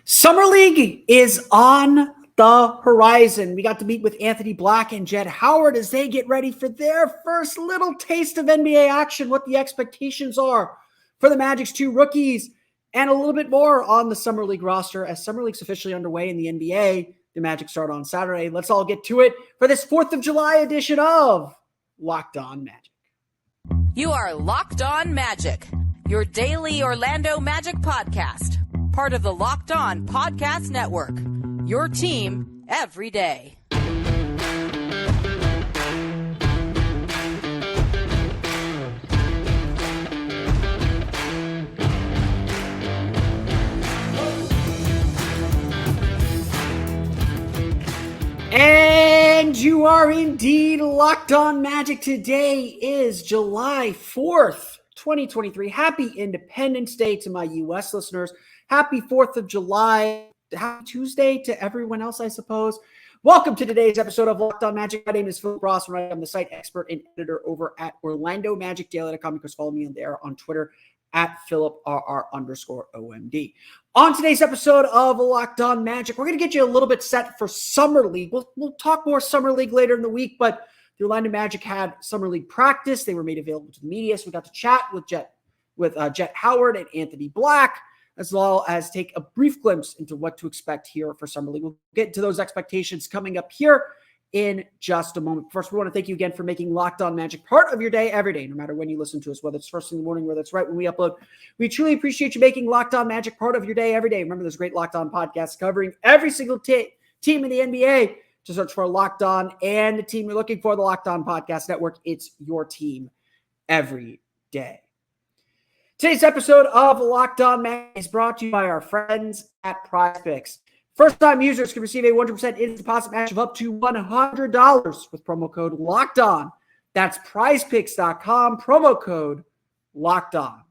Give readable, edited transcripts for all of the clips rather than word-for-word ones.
Summer League is on the horizon. We got to meet with Anthony Black and Jett Howard as they get ready for their first little taste of NBA action, what the expectations are for the Magic's two rookies, and a little bit more on the Summer League roster as Summer League's officially underway in the NBA. The Magic start on Saturday. Let's all get to it for this 4th of July edition of Locked On Magic. You are Locked On Magic, your daily Orlando Magic podcast. Part of the Locked On Podcast Network, your team every day. And you are indeed Locked On Magic. Today is July 4th, 2023. Happy Independence Day to my U.S. listeners. Happy 4th of July. Happy Tuesday to everyone else, I suppose. Welcome to today's episode of Locked On Magic. My name is Philip Ross, and I'm the site expert and editor over at OrlandoMagicDaily.com. You can follow me there on Twitter at PhilipRR_OMD. On today's episode of Locked On Magic, we're going to get you a little bit set for Summer League. We'll talk more Summer League later in the week, but the Orlando Magic had Summer League practice. They were made available to the media, so we got to chat with Jett Howard and Anthony Black, as well as take a brief glimpse into what to expect here for Summer League. We'll get to those expectations coming up here in just a moment. First, we want to thank you again for making Locked On Magic part of your day every day, no matter when you listen to us, whether it's first in the morning, whether it's right when we upload. We truly appreciate you making Locked On Magic part of your day every day. Remember, there's great Locked On podcasts covering every single team in the NBA. Just search for Locked On and the team you're looking for, the Locked On Podcast Network. It's your team every day. Today's episode of Locked On Magic is brought to you by our friends at PrizePicks. First-time users can receive a 100% instant deposit match of up to $100 with promo code LOCKEDON. That's PrizePicks.com, promo code LOCKEDON.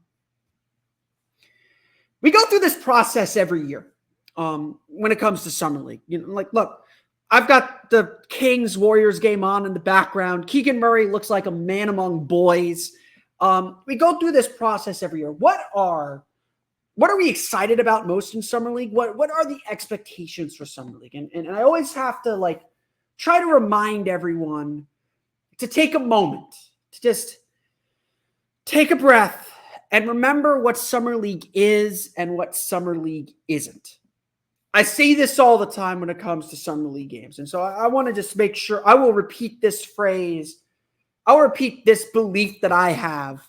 We go through this process every year when it comes to Summer League. Look, I've got the Kings-Warriors game on in the background. Keegan Murray looks like a man among boys. We go through this process every year. What are we excited about most in Summer League? What are the expectations for Summer League? And I always have to try to remind everyone to take a moment, to just take a breath and remember what Summer League is and what Summer League isn't. I say this all the time when it comes to Summer League games. And so I want to just make sure I will repeat this phrase. I'll repeat this belief that I have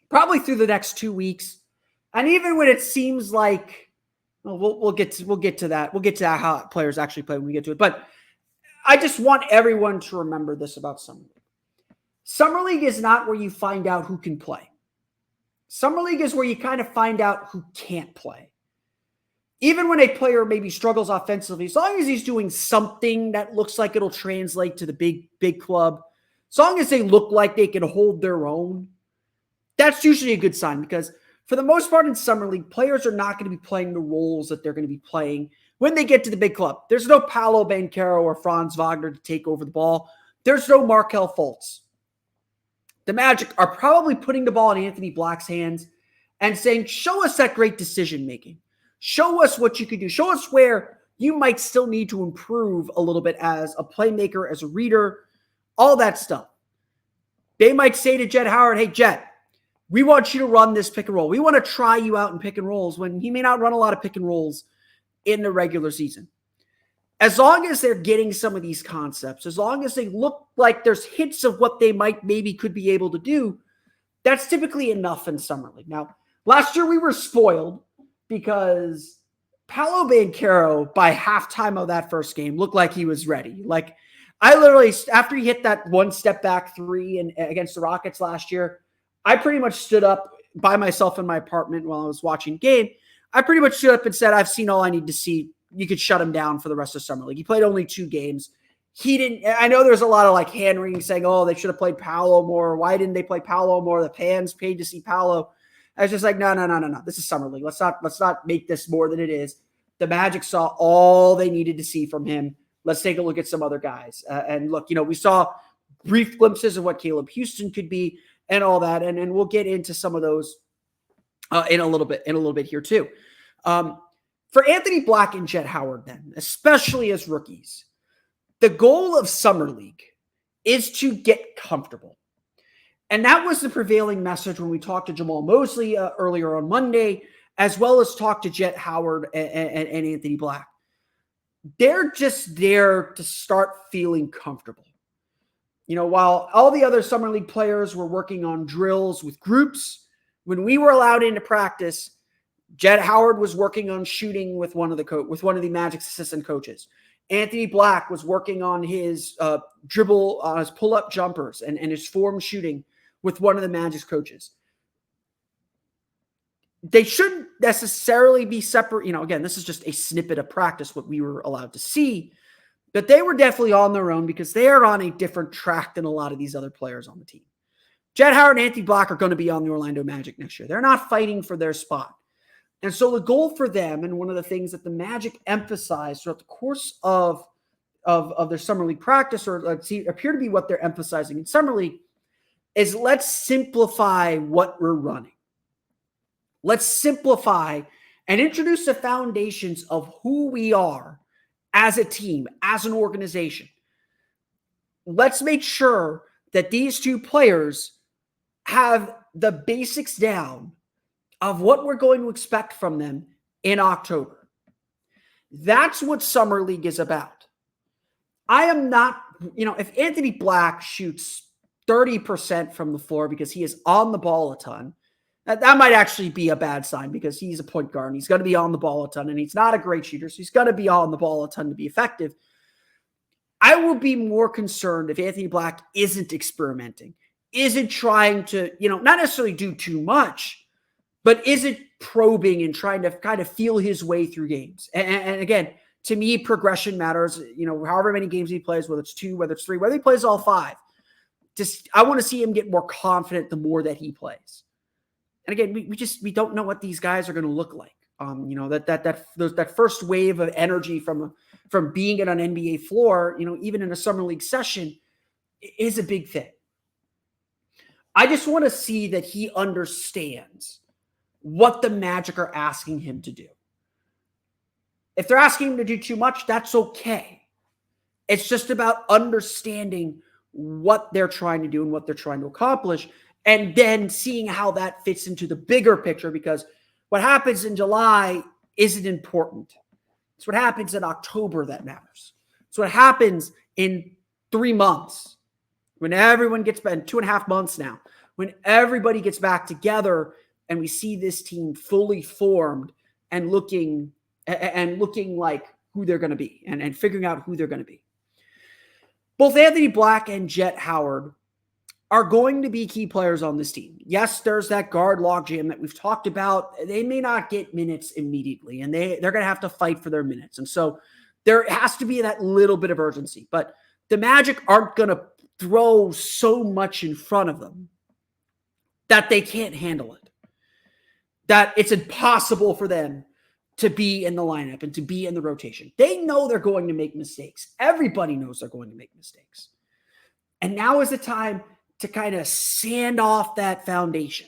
probably through the next 2 weeks. And even when it seems like, we'll get to that. We'll get to how players actually play when we get to it. But I just want everyone to remember this about Summer League. Summer League is not where you find out who can play. Summer League is where you kind of find out who can't play. Even when a player maybe struggles offensively, as long as he's doing something that looks like it'll translate to the big club, as long as they look like they can hold their own, that's usually a good sign, because for the most part in Summer League, players are not going to be playing the roles that they're going to be playing when they get to the big club. There's no Paolo, Banchero, or Franz Wagner to take over the ball. There's no Markelle Fultz. The Magic are probably putting the ball in Anthony Black's hands and saying, show us that great decision-making. Show us what you can do. Show us where you might still need to improve a little bit as a playmaker, as a reader, all that stuff. They might say to Jett Howard, hey, Jett, we want you to run this pick and roll. We want to try you out in pick and rolls when he may not run a lot of pick and rolls in the regular season. As long as they're getting some of these concepts, as long as they look like there's hints of what they maybe could be able to do, that's typically enough in Summer League. Now, last year we were spoiled because Paolo Banchero, by halftime of that first game, looked like he was ready. I literally, after he hit that one step back three against the Rockets last year, I pretty much stood up by myself in my apartment while I was watching game. I pretty much stood up and said, I've seen all I need to see. You could shut him down for the rest of Summer League. He played only 2 games. He didn't, I know there's a lot of hand-wringing saying, oh, they should have played Paolo more. Why didn't they play Paolo more? The fans paid to see Paolo. I was just like, no. This is Summer League. Let's not make this more than it is. The Magic saw all they needed to see from him. Let's take a look at some other guys. And look, we saw brief glimpses of what Caleb Houston could be and all that. And we'll get into some of those in a little bit here too. For Anthony Black and Jett Howard then, especially as rookies, the goal of Summer League is to get comfortable. And that was the prevailing message when we talked to Jamal Mosley earlier on Monday, as well as talked to Jett Howard and Anthony Black. They're just there to start feeling comfortable. While all the other Summer League players were working on drills with groups, when we were allowed into practice, Jett Howard was working on shooting with one of the Magic's assistant coaches. Anthony Black was working on his dribble, his pull-up jumpers and his form shooting with one of the Magic's coaches. They shouldn't necessarily be separate. Again, this is just a snippet of practice, what we were allowed to see. But they were definitely on their own because they are on a different track than a lot of these other players on the team. Jett Howard and Anthony Black are going to be on the Orlando Magic next year. They're not fighting for their spot. And so the goal for them, and one of the things that the Magic emphasized throughout the course of their Summer League practice, or appear to be what they're emphasizing in Summer League, is let's simplify what we're running. Let's simplify and introduce the foundations of who we are as a team, as an organization. Let's make sure that these two players have the basics down of what we're going to expect from them in October. That's what Summer League is about. I am not, if Anthony Black shoots 30% from the floor because he is on the ball a ton, that might actually be a bad sign because he's a point guard and he's going to be on the ball a ton and he's not a great shooter, so he's going to be on the ball a ton to be effective. I will be more concerned if Anthony Black isn't experimenting, isn't trying to, not necessarily do too much, but isn't probing and trying to kind of feel his way through games. And again, to me, progression matters. However many games he plays, whether it's 2, whether it's 3, whether he plays all 5. I want to see him get more confident the more that he plays. And again, we don't know what these guys are going to look like. That first wave of energy from being at an NBA floor, even in a Summer League session, is a big thing. I just want to see that he understands what the Magic are asking him to do. If they're asking him to do too much, that's okay. It's just about understanding what they're trying to do and what they're trying to accomplish, and then seeing how that fits into the bigger picture, because what happens in July isn't important. It's what happens in October that matters. It's what happens in 3 months when everyone gets back, in 2.5 months now, when everybody gets back together and we see this team fully formed and looking like who they're going to be and figuring out who they're going to be. Both Anthony Black and Jett Howard are going to be key players on this team. Yes, there's that guard logjam that we've talked about. They may not get minutes immediately, and they're going to have to fight for their minutes. And so there has to be that little bit of urgency. But the Magic aren't going to throw so much in front of them that they can't handle it, that it's impossible for them to be in the lineup and to be in the rotation. They know they're going to make mistakes. Everybody knows they're going to make mistakes. And now is the time to kind of sand off that foundation.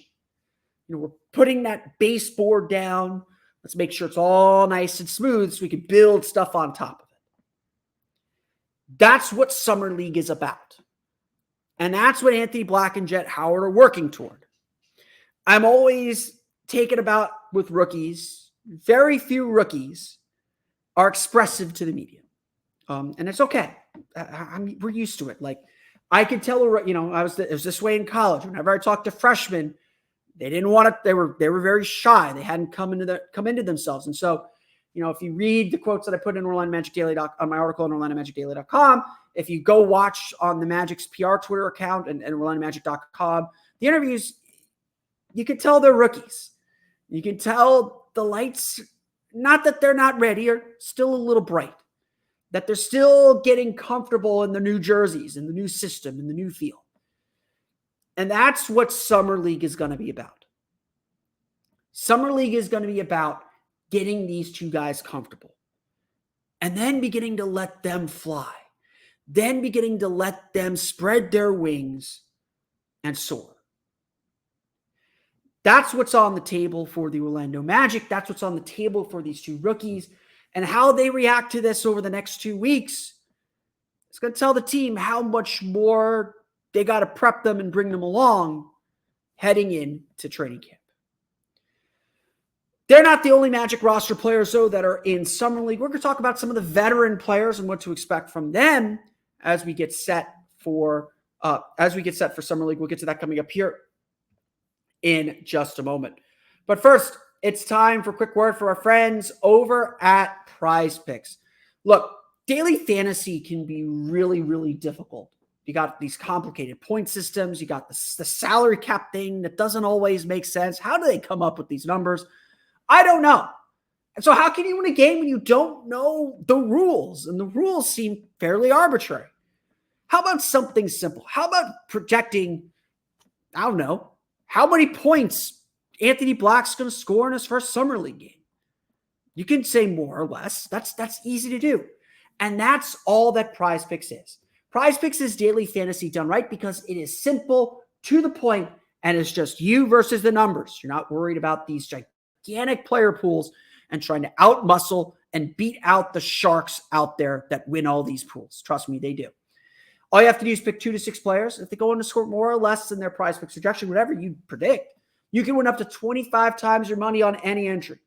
We're putting that baseboard down. Let's make sure it's all nice and smooth so we can build stuff on top of it. That's what Summer League is about. And that's what Anthony Black and Jett Howard are working toward. I'm always taken about with rookies. Very few rookies are expressive to the media. And it's okay. We're used to it. Like, I could tell, it was this way in college. Whenever I talked to freshmen, they didn't want to, they were very shy. They hadn't come into themselves. And so, if you read the quotes that I put in on my article on OrlandoMagicDaily.com, if you go watch on the Magic's PR Twitter account and OrlandoMagic.com, the interviews, you could tell they're rookies. You can tell the lights, not that they're not ready, are still a little bright, that they're still getting comfortable in the new jerseys, in the new system, in the new feel. And that's what Summer League is going to be about. Summer League is going to be about getting these two guys comfortable and then beginning to let them fly, then beginning to let them spread their wings and soar. That's what's on the table for the Orlando Magic. That's what's on the table for these two rookies. And how they react to this over the next 2 weeks, it's going to tell the team how much more they got to prep them and bring them along heading into training camp. They're not the only Magic roster players, though, that are in Summer League. We're going to talk about some of the veteran players and what to expect from them as we get set for Summer League. We'll get to that coming up here in just a moment. But first, it's time for a quick word for our friends over at PrizePicks. Look, daily fantasy can be really, really difficult. You got these complicated point systems. You got the salary cap thing that doesn't always make sense. How do they come up with these numbers? I don't know. And so how can you win a game when you don't know the rules? And the rules seem fairly arbitrary. How about something simple? How about projecting, I don't know, how many points Anthony Black's going to score in his first Summer League game? You can say more or less. That's easy to do. And that's all that PrizePicks is. PrizePicks is daily fantasy done right because it is simple, to the point, and it's just you versus the numbers. You're not worried about these gigantic player pools and trying to outmuscle and beat out the sharks out there that win all these pools. Trust me, they do. All you have to do is pick 2 to 6 players. If they go on to score more or less than their PrizePicks projection, whatever you predict, you can win up to 25 times your money on any entry.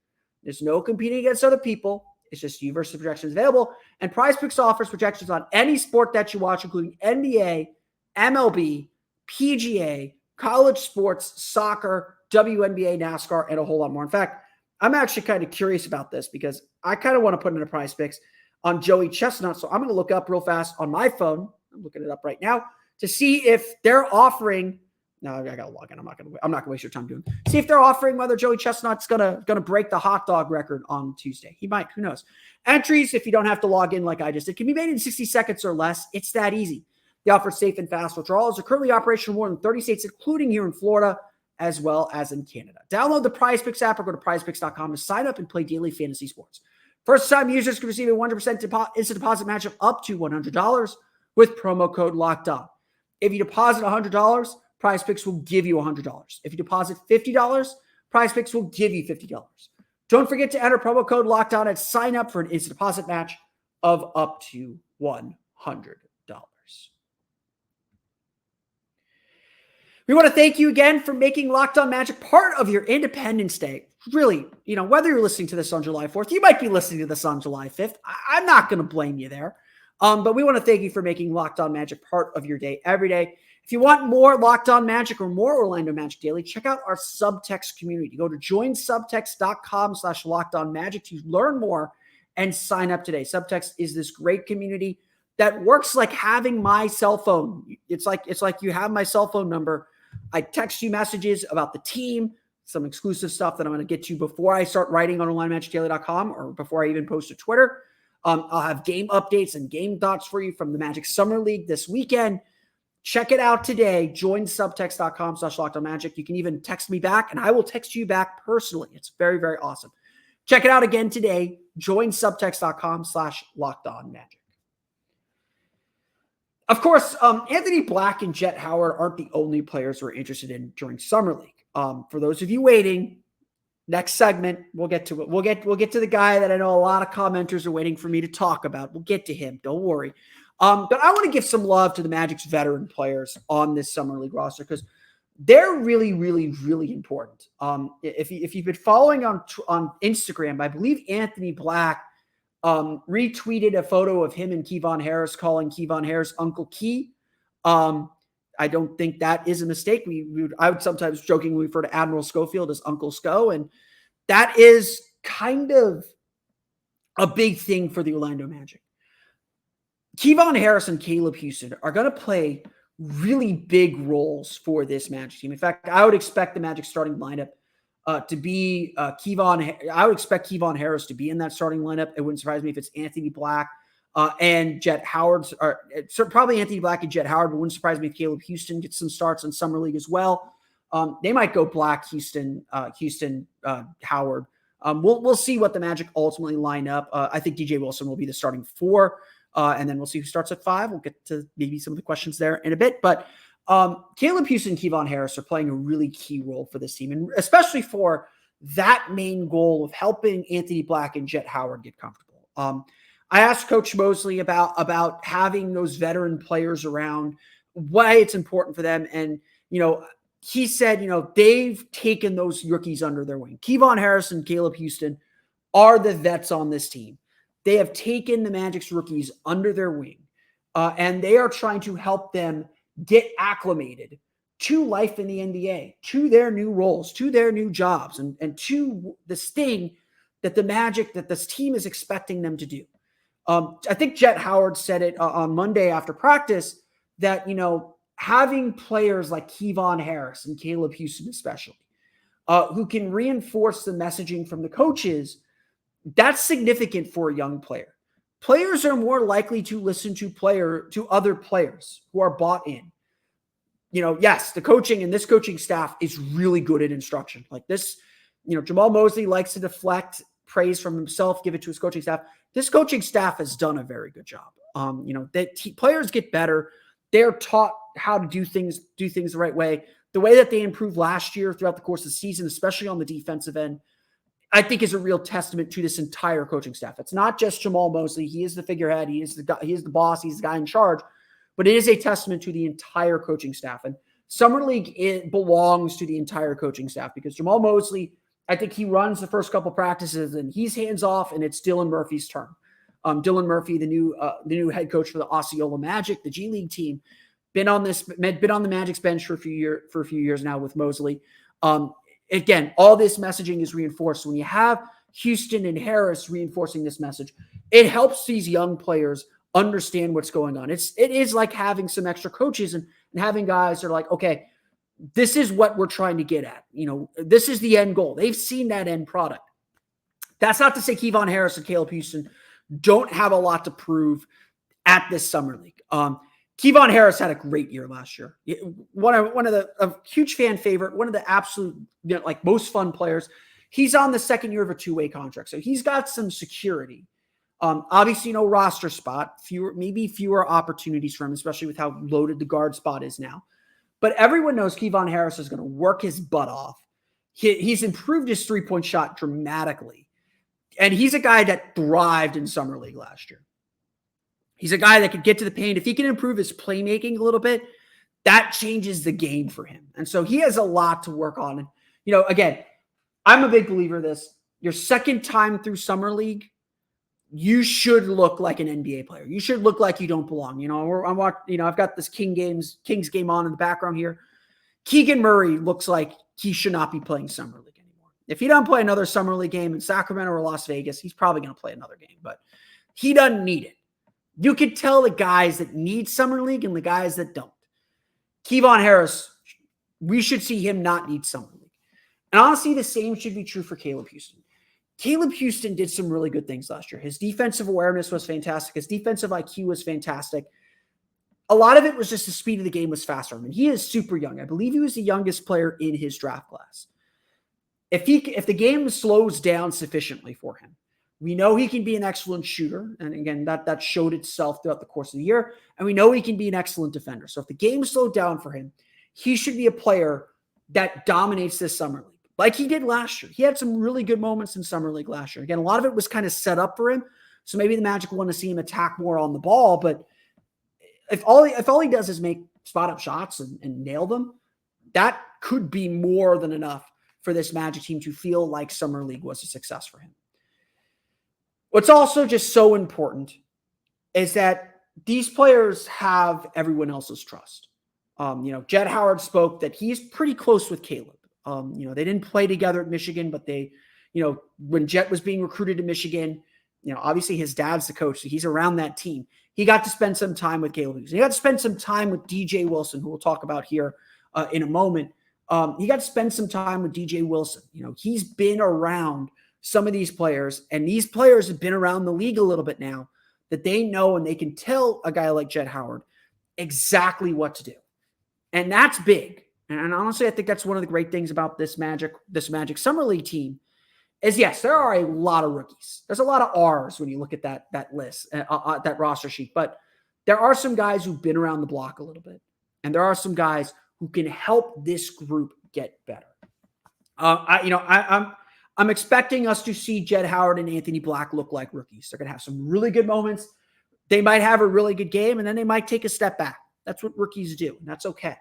There's no competing against other people. It's just you versus projections available. And PrizePicks offers projections on any sport that you watch, including NBA, MLB, PGA, college sports, soccer, WNBA, NASCAR, and a whole lot more. In fact, I'm actually kind of curious about this because I kind of want to put in a PrizePicks on Joey Chestnut. So I'm going to look up real fast on my phone. I'm looking it up right now to see if they're offering. No, I got to log in. I'm not going to waste your time doing it. See if they're offering whether Joey Chestnut's going to break the hot dog record on Tuesday. He might. Who knows? Entries, if you don't have to log in like I just did, can be made in 60 seconds or less. It's that easy. They offer safe and fast withdrawals. Are currently operational in more than 30 states, including here in Florida, as well as in Canada. Download the PrizePicks app or go to PrizePicks.com to sign up and play daily fantasy sports. First-time users can receive a 100% instant deposit match of up to $100 with promo code LOCKEDON. If you deposit $100, PrizePicks will give you $100. If you deposit $50, PrizePicks will give you $50. Don't forget to enter promo code LOCKEDON and sign up for an instant deposit match of up to $100. We want to thank you again for making Locked On Magic part of your Independence Day. Really, whether you're listening to this on July 4th, you might be listening to this on July 5th. I'm not going to blame you there. But we want to thank you for making Locked On Magic part of your day every day. If you want more Locked On Magic or more Orlando Magic Daily, check out our Subtext community. Go to joinsubtext.com/LockedOnMagic to learn more and sign up today. Subtext is this great community that works like having my cell phone. It's like you have my cell phone number. I text you messages about the team, some exclusive stuff that I'm going to get to before I start writing on OnlineMagicDaily.com or before I even post to Twitter. I'll have game updates and game thoughts for you from the Magic Summer League this weekend. Check it out today. Join subtext.com/LockedOnMagic. You can even text me back, and I will text you back personally. It's very, very awesome. Check it out again today. Join subtext.com/LockedOnMagic. Of course, Anthony Black and Jett Howard aren't the only players we're interested in during Summer League. For those of you waiting, next segment, we'll get to it. We'll get to the guy that I know a lot of commenters are waiting for me to talk about. We'll get to him. Don't worry. But I want to give some love to the Magic's veteran players on this Summer League roster because they're really, really, really important. If you've been following on Instagram, I believe Anthony Black retweeted a photo of him and Kevon Harris calling Kevon Harris Uncle Key. I don't think that is a mistake. I would sometimes jokingly refer to Admiral Schofield as Uncle Sco, and that is kind of a big thing for the Orlando Magic. Kevon Harris and Caleb Houston are going to play really big roles for this Magic team. In fact, I would expect the Magic starting lineup to be I would expect Kevon Harris to be in that starting lineup. It wouldn't surprise me if it's Anthony Black and Jett Howard, or probably Anthony Black and Jett Howard, but wouldn't surprise me if Caleb Houston gets some starts in Summer League as well. They might go Black, Houston, Howard. We'll see what the Magic ultimately line up. I think DJ Wilson will be the starting 4, and then we'll see who starts at 5. We'll get to maybe some of the questions there in a bit, but Caleb Houston and Kevon Harris are playing a really key role for this team, and especially for that main goal of helping Anthony Black and Jett Howard get comfortable. I asked Coach Mosley about having those veteran players around, why it's important for them. And, he said, they've taken those rookies under their wing. Kevon Harris and Caleb Houston are the vets on this team. They have taken the Magic's rookies under their wing, and they are trying to help them get acclimated to life in the NBA, to their new roles, to their new jobs, and to this thing that this team is expecting them to do. I think Jett Howard said it on Monday after practice that, having players like Kevon Harris and Caleb Houston especially, who can reinforce the messaging from the coaches, that's significant for a young player. Players are more likely to listen to other players who are bought in. Yes, the coaching and this coaching staff is really good at instruction. Like this, Jamal Mosley likes to deflect praise from himself, give it to his coaching staff. This coaching staff has done a very good job. Players get better. They're taught how to do things the right way. The way that they improved last year throughout the course of the season, especially on the defensive end, I think is a real testament to this entire coaching staff. It's not just Jamal Mosley. He is the figurehead. He is the guy, he is the boss. He's the guy in charge. But it is a testament to the entire coaching staff. And Summer League, it belongs to the entire coaching staff because Jamal Mosley, I think he runs the first couple practices and he's hands off, and it's Dylan Murphy's turn. Dylan Murphy, the new head coach for the Osceola Magic, the G League team, been on the Magic's bench for a few years now with Mosley. Again, all this messaging is reinforced. When you have Houston and Harris reinforcing this message, it helps these young players understand what's going on. It is like having some extra coaches and having guys that are like, okay, this is what we're trying to get at. This is the end goal. They've seen that end product. That's not to say Kevon Harris and Caleb Houston don't have a lot to prove at this summer league. Kevon Harris had a great year last year. One of a huge fan favorite, one of the absolute most fun players. He's on the second year of a two-way contract, so he's got some security. Obviously, no roster spot, fewer opportunities for him, especially with how loaded the guard spot is now. But everyone knows Kevon Harris is going to work his butt off. He's improved his three-point shot dramatically. And he's a guy that thrived in Summer League last year. He's a guy that could get to the paint. If he can improve his playmaking a little bit, that changes the game for him. And so he has a lot to work on. And, again, I'm a big believer of this. Your second time through Summer League, you should look like an NBA player. You should look like you don't belong. I've got this Kings game on in the background here. Keegan Murray looks like he should not be playing Summer League anymore. If he doesn't play another Summer League game in Sacramento or Las Vegas, he's probably going to play another game, but he doesn't need it. You could tell the guys that need Summer League and the guys that don't. Kevon Harris, we should see him not need Summer League. And honestly, the same should be true for Caleb Houston. Caleb Houston did some really good things last year. His defensive awareness was fantastic. His defensive IQ was fantastic. A lot of it was just the speed of the game was faster. I mean, he is super young. I believe he was the youngest player in his draft class. If the game slows down sufficiently for him, we know he can be an excellent shooter. And again, that showed itself throughout the course of the year. And we know he can be an excellent defender. So if the game slowed down for him, he should be a player that dominates this Summer League like he did last year. He had some really good moments in Summer League last year. Again, a lot of it was kind of set up for him. So maybe the Magic want to see him attack more on the ball. But if all he does is make spot up shots and nail them, that could be more than enough for this Magic team to feel like Summer League was a success for him. What's also just so important is that these players have everyone else's trust. Jett Howard spoke that he's pretty close with Caleb. They didn't play together at Michigan, but they, when Jett was being recruited to Michigan, obviously his dad's the coach, so he's around that team. He got to spend some time with Caleb. He got to spend some time with DJ Wilson, who we'll talk about here in a moment. He got to spend some time with DJ Wilson. He's been around some of these players, and these players have been around the league a little bit now, that they know and they can tell a guy like Jett Howard exactly what to do. And that's big. And honestly, I think that's one of the great things about this Magic Summer League team is, yes, there are a lot of rookies. There's a lot of R's when you look at that list, that roster sheet. But there are some guys who've been around the block a little bit. And there are some guys who can help this group get better. I'm expecting us to see Jett Howard and Anthony Black look like rookies. They're going to have some really good moments. They might have a really good game, and then they might take a step back. That's what rookies do, and that's okay.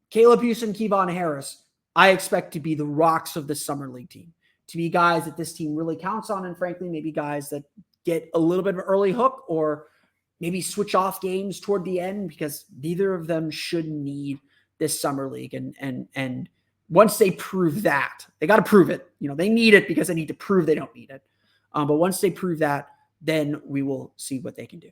Caleb Houston, Kevon Harris, I expect to be the rocks of the Summer League team, to be guys that this team really counts on, and frankly, maybe guys that get a little bit of an early hook or maybe switch off games toward the end, because neither of them should need this Summer League. And once they prove that, they got to prove it. They need it because they need to prove they don't need it. But once they prove that, then we will see what they can do.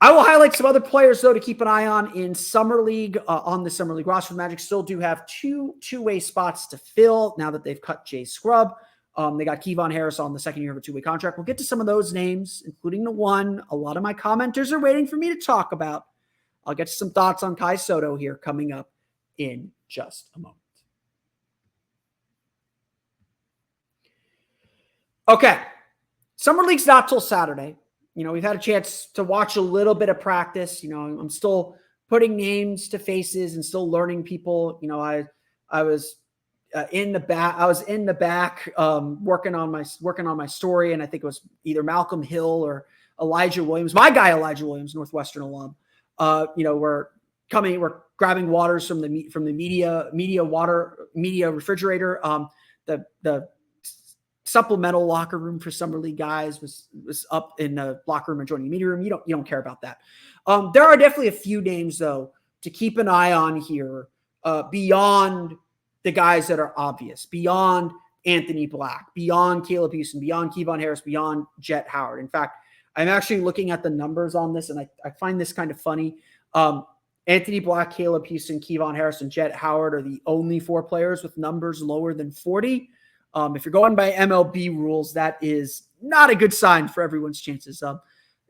I will highlight some other players, though, to keep an eye on in Summer League. On the Summer League roster, Magic still do have two-way spots to fill now that they've cut Jay Scrubb. They got Kevon Harris on the second year of a two-way contract. We'll get to some of those names, including the one a lot of my commenters are waiting for me to talk about. I'll get to some thoughts on Kai Sotto here coming up in just a moment. Okay. Summer League's not till Saturday. We've had a chance to watch a little bit of practice. I'm still putting names to faces and still learning people. I was in the back. I was in the back working on my story, and I think it was either Malcolm Hill or Elijah Williams. My guy Elijah Williams, Northwestern alum. We're grabbing waters from the media refrigerator. The supplemental locker room for Summer League guys was up in the locker room adjoining the media room. You don't care about that. There are definitely a few names, though, to keep an eye on here beyond the guys that are obvious, beyond Anthony Black, beyond Caleb Houston, beyond Kevon Harris, beyond Jett Howard. In fact, I'm actually looking at the numbers on this, and I find this kind of funny. Anthony Black, Caleb Houston, Kevon Harris, and Jett Howard are the only 4 players with numbers lower than 40. If you're going by MLB rules, that is not a good sign for everyone's chances.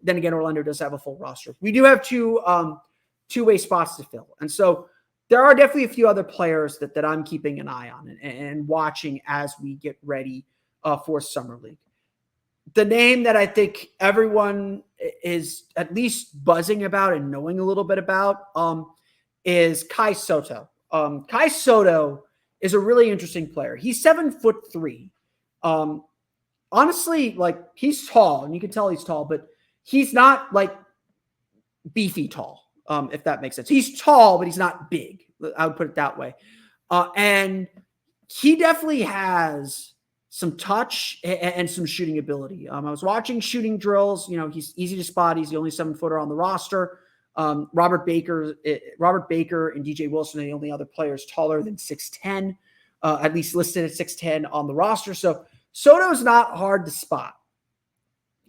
Then again, Orlando does have a full roster. We do have two-way spots to fill. And so there are definitely a few other players that I'm keeping an eye on and watching as we get ready for Summer League. The name that I think everyone is at least buzzing about and knowing a little bit about is Kai Sotto. Kai Sotto is a really interesting player. He's 7'3". Honestly, he's tall, and you can tell he's tall, but he's not beefy tall, if that makes sense. He's tall, but he's not big. I would put it that way. And he definitely has some touch and some shooting ability. I was watching shooting drills. He's easy to spot. He's the only 7-footer on the roster. Robert Baker and DJ Wilson are the only other players taller than 6'10", at least listed at 6'10" on the roster. So Soto's not hard to spot.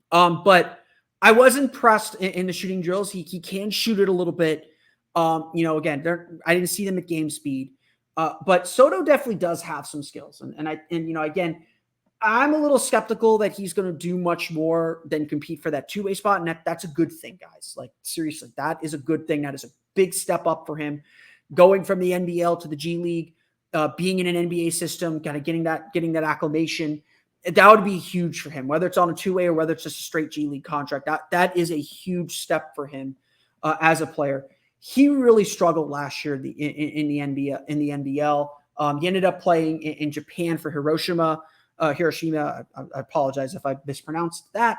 But I was impressed in the shooting drills. He can shoot it a little bit. Again, I didn't see them at game speed. But Sotto definitely does have some skills. Again, I'm a little skeptical that he's going to do much more than compete for that two-way spot. And that's a good thing, guys. Seriously, that is a good thing. That is a big step up for him. Going from the NBL to the G League, being in an NBA system, kind of getting that acclimation, that would be huge for him, whether it's on a two-way or whether it's just a straight G League contract. That is a huge step for him as a player. He really struggled last year in the NBL. He ended up playing in Japan for Hiroshima. I apologize if I mispronounced that.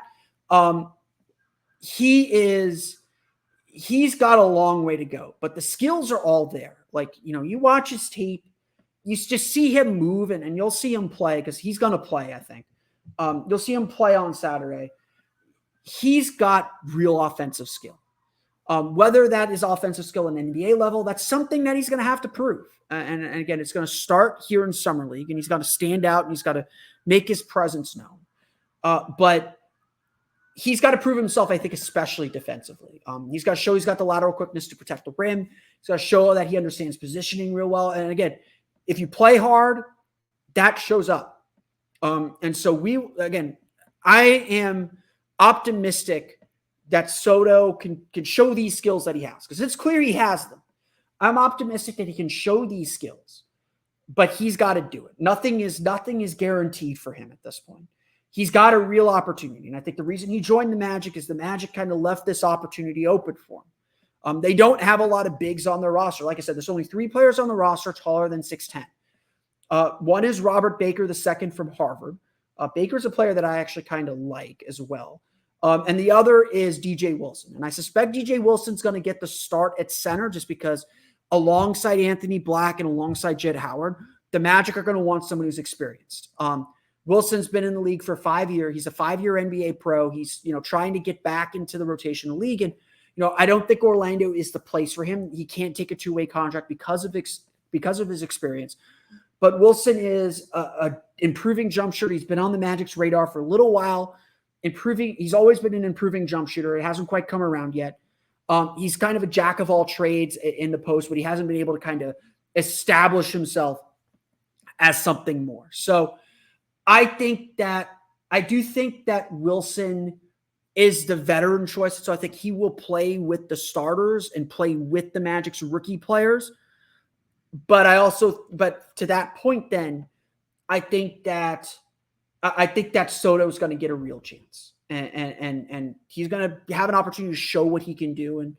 He's got a long way to go, but the skills are all there. You watch his tape, you just see him move, and you'll see him play because he's going to play, I think. You'll see him play on Saturday. He's got real offensive skill. Whether that is offensive skill at an NBA level, that's something that he's going to have to prove. And again, it's going to start here in Summer League, and he's got to stand out, and he's got to make his presence known. But he's got to prove himself, I think, especially defensively. He's got to show he's got the lateral quickness to protect the rim. He's got to show that he understands positioning real well. And again, if you play hard, that shows up. And so I am optimistic that Sotto can show these skills that he has, because it's clear he has them. I'm optimistic that he can show these skills, but he's got to do it. Nothing is guaranteed for him at this point. He's got a real opportunity. And I think the reason he joined the Magic is the Magic kind of left this opportunity open for They don't have a lot of bigs on their roster. Like I said, there's only 3 players on the roster taller than 6'10". One is Robert Baker, the second from Harvard. Baker's a player that I actually kind of like as well. And the other is DJ Wilson. And I suspect DJ Wilson's going to get the start at center just because alongside Anthony Black and alongside Jett Howard, the Magic are going to want someone who's experienced. Wilson's been in the league for 5 years. He's a 5-year NBA pro. He's, trying to get back into the rotational league. And, I don't think Orlando is the place for him. He can't take a 2-way contract because of his experience. But Wilson is a improving jump shooter. He's been on the Magic's radar for a little while. He's always been an improving jump shooter. It hasn't quite come around yet. He's kind of a jack of all trades in the post, but he hasn't been able to kind of establish himself as something more. So I do think that Wilson is the veteran choice. So I think he will play with the starters and play with the Magic's rookie players. But to that point, then I think that Soto is going to get a real chance, and he's going to have an opportunity to show what he can do. And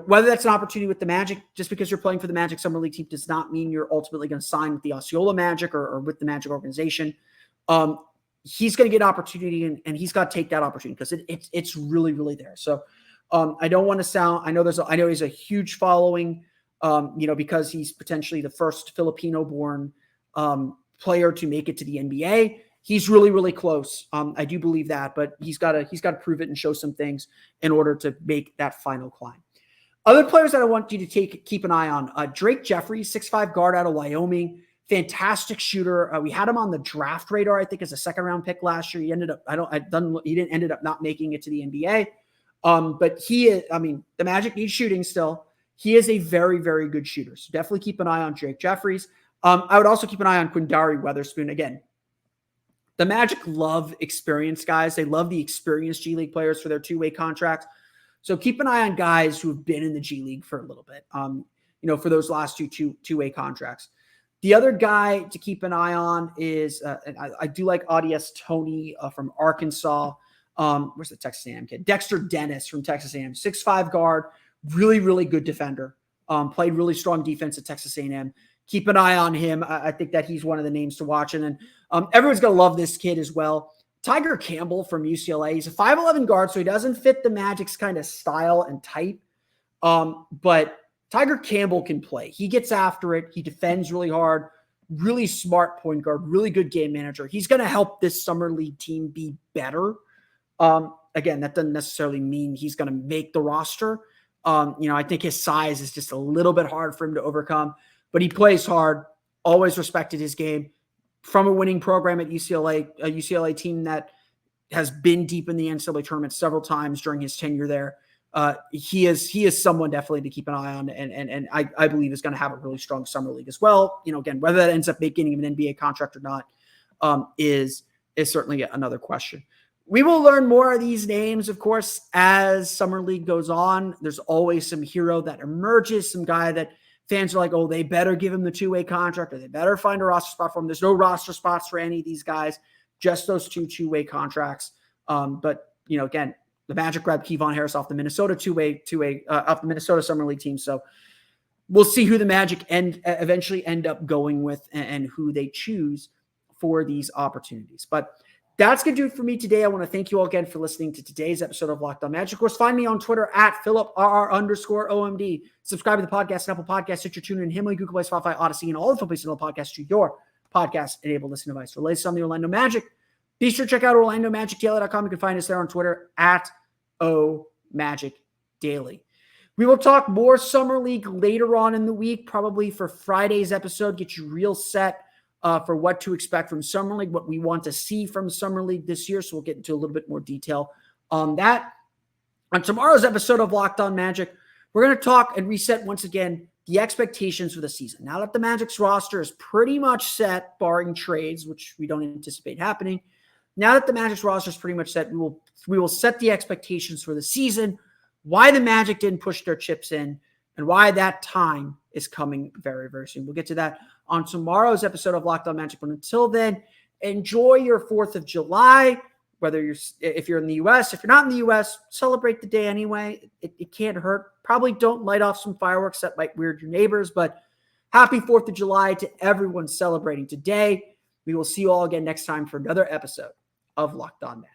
whether that's an opportunity with the Magic, just because you're playing for the Magic Summer League team does not mean you're ultimately going to sign with the Osceola Magic or with the Magic organization. He's going to get an opportunity, and he's got to take that opportunity because it's really, really there. So I don't want to sound. I know he's a huge following. Because he's potentially the first Filipino-born player to make it to the NBA. He's really, really close. I do believe that, but he's got to prove it and show some things in order to make that final climb. Other players that I want you to keep an eye on: Drake Jeffries, 6'5" guard out of Wyoming, fantastic shooter. We had him on the draft radar, I think, as a second-round pick last year. He ended up ended up not making it to the NBA. But the Magic needs shooting still. He is a very, very good shooter. So definitely keep an eye on Drake Jeffries. I would also keep an eye on Quindary Weatherspoon. Again, the Magic love experienced guys. They love the experienced G League players for their 2-way contracts. So keep an eye on guys who have been in the G League for a little bit, for those last two-way contracts. The other guy to keep an eye on is, and I do like Audius Tony from Arkansas. Where's the Texas A&M kid? Dexter Dennis from Texas A&M, 6'5" guard. Really, really good defender. Played really strong defense at Texas A&M. Keep an eye on him. I think that he's one of the names to watch. And then everyone's going to love this kid as well. Tiger Campbell from UCLA. He's a 5'11" guard, so he doesn't fit the Magic's kind of style and type. But Tiger Campbell can play. He gets after it. He defends really hard. Really smart point guard. Really good game manager. He's going to help this Summer League team be better. Again, that doesn't necessarily mean he's going to make the roster. I think his size is just a little bit hard for him to overcome, but he plays hard, always respected his game from a winning program at UCLA, a UCLA team that has been deep in the NCAA tournament several times during his tenure there. He is someone definitely to keep an eye on. And I believe is going to have a really strong summer league as well. Again, whether that ends up making him an NBA contract or not, is certainly another question. We will learn more of these names, of course, as Summer League goes on. There's always some hero that emerges, some guy that fans are like, oh, they better give him the 2-way contract or they better find a roster spot for him. There's no roster spots for any of these guys, just those 2-way contracts. But, again, the Magic grabbed Kevon Harris off the Minnesota off the Minnesota Summer League team. So we'll see who the Magic eventually end up going with and who they choose for these opportunities. But that's going to do it for me today. I want to thank you all again for listening to today's episode of Locked On Magic. Of course, find me on Twitter at @PhilipRR_OMD. Subscribe to the podcast, Apple Podcasts, Stitcher, TuneIn, Himalaya, Google Play, Spotify, Odyssey, and all the places on the podcast to your podcast-enabled listening device. For the latest on the Orlando Magic, be sure to check out OrlandoMagicDaily.com. You can find us there on Twitter at @OMagicDaily. We will talk more Summer League later on in the week, probably for Friday's episode, get you real set for what to expect from Summer League, what we want to see from Summer League this year. So we'll get into a little bit more detail on that. On tomorrow's episode of Locked On Magic, we're going to talk and reset once again the expectations for the season. Now that the Magic's roster is pretty much set, barring trades, which we don't anticipate happening. Now that the Magic's roster is pretty much set, we will set the expectations for the season, why the Magic didn't push their chips in, and why that time is coming very, very soon. We'll get to that on tomorrow's episode of Locked On Magic. But until then, enjoy your 4th of July. if you're in the US, if you're not in the US, celebrate the day anyway. It can't hurt. Probably don't light off some fireworks that might weird your neighbors, but happy 4th of July to everyone celebrating today. We will see you all again next time for another episode of Locked On Magic.